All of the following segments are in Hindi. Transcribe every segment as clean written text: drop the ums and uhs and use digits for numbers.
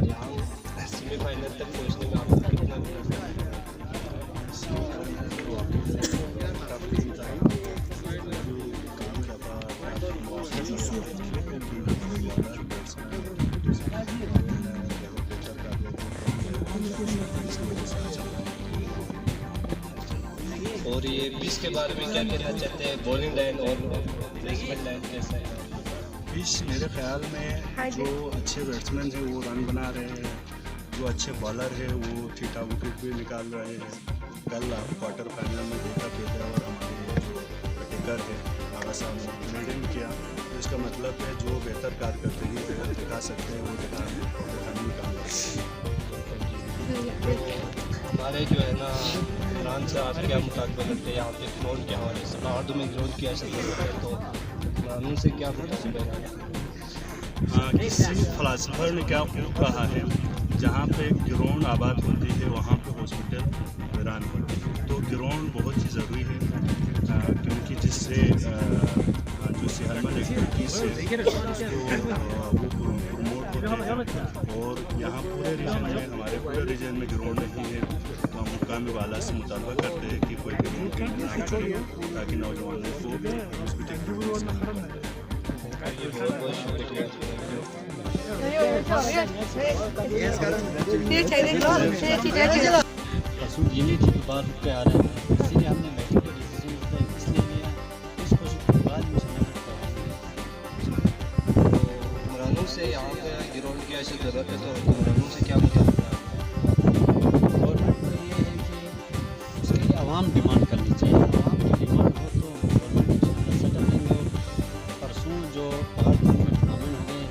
यहाँ सेमीफाइनल तक पहुँचने में आपको कितना और ये पिच के बारे में क्या कहना चाहते हैं? बॉलिंग लाइन और बैट्समैन लाइन कैसा है? पिच मेरे ख्याल में जो अच्छे बैट्समैन हैं वो रन बना रहे हैं, जो अच्छे बॉलर हैं वो ठीठा विकेट भी निकाल रहे हैं। कल आप क्वार्टर फाइनल में देखा पेपर और हमारे जो टिकर है बाबा साहब ने लीडिंग किया, तो इसका मतलब है जो बेहतर कारकर्दगी दिखा सकते हैं वो दिखाने का। हमारे जो है ना ईरान से आप क्या मुताबिक करते हैं यहाँ पे ग्राउंड के हवाले से? उर्दू में ग्राउंड की ऐसा जरूरत है, तो ईरान से क्या मुताबिक है? हाँ, किसी फलासफर ने क्या कहा है, जहाँ पे ग्राउंड आबाद होती है वहाँ पे हॉस्पिटल वीरान होती है। तो ग्राउंड बहुत ही ज़रूरी है, क्योंकि जिससे जो सेहतमंद एक्टिविटीज़ से वो प्रमोट होते हैं। और यहाँ पूरे रीजन में, हमारे पूरे रीजन में ग्राउंड नहीं है, तो हम मुकामी वाला से मुतालबा करते हैं कि कोई ग्राउंड की इंतजाम करें ताकि नौजवानों को हॉस्पिटल मसूद ये नहीं थी कि बात पे आ रहे हैं, इसीलिए हमने मेडिकल डिसीजन को इसलिए लिया इसको बाद में इमरानों से यहाँ पे ग्राउंड की ऐसी ज़रूरत है, तो इमरानों से क्या मुताबिक है? गवर्नमेंट को ये है कि उसके लिए आवाम डिमांड करनी चाहिए। आवाम की डिमांड हो तो गवर्नमेंट सेटअप लेंगे। परसों जो भारत में टूर्नामेंट हो गए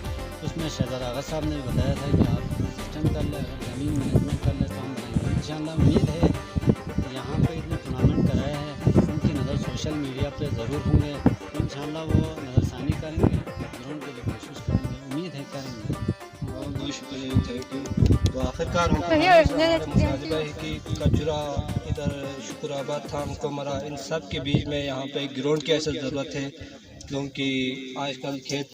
उसमें शहजाद आगा साहब ने बताया था कि आप सिस्टम कर लें, अगर ज़मीन मैनेजमेंट कर लें तो हम बनाएंगे। इंशाअल्लाह उम्मीद है कि यहाँ पे इतने टूर्नामेंट कराए हैं, उनकी नज़र सोशल मीडिया पे ज़रूर होंगे, तो इंशाअल्लाह वो नज़रसानी करेंगे, ग्राउंड के लिए कोशिश करेंगे, उम्मीद है करेंगे। बहुत बहुत शुक्रिया, थैंक यू। तो आखिरकार मुतालबा है कि कचरा इधर शुक्राबाद था मुकमरा, इन सब के बीच में यहाँ पे ग्राउंड की ऐसी ज़रूरत है, क्योंकि आजकल खेत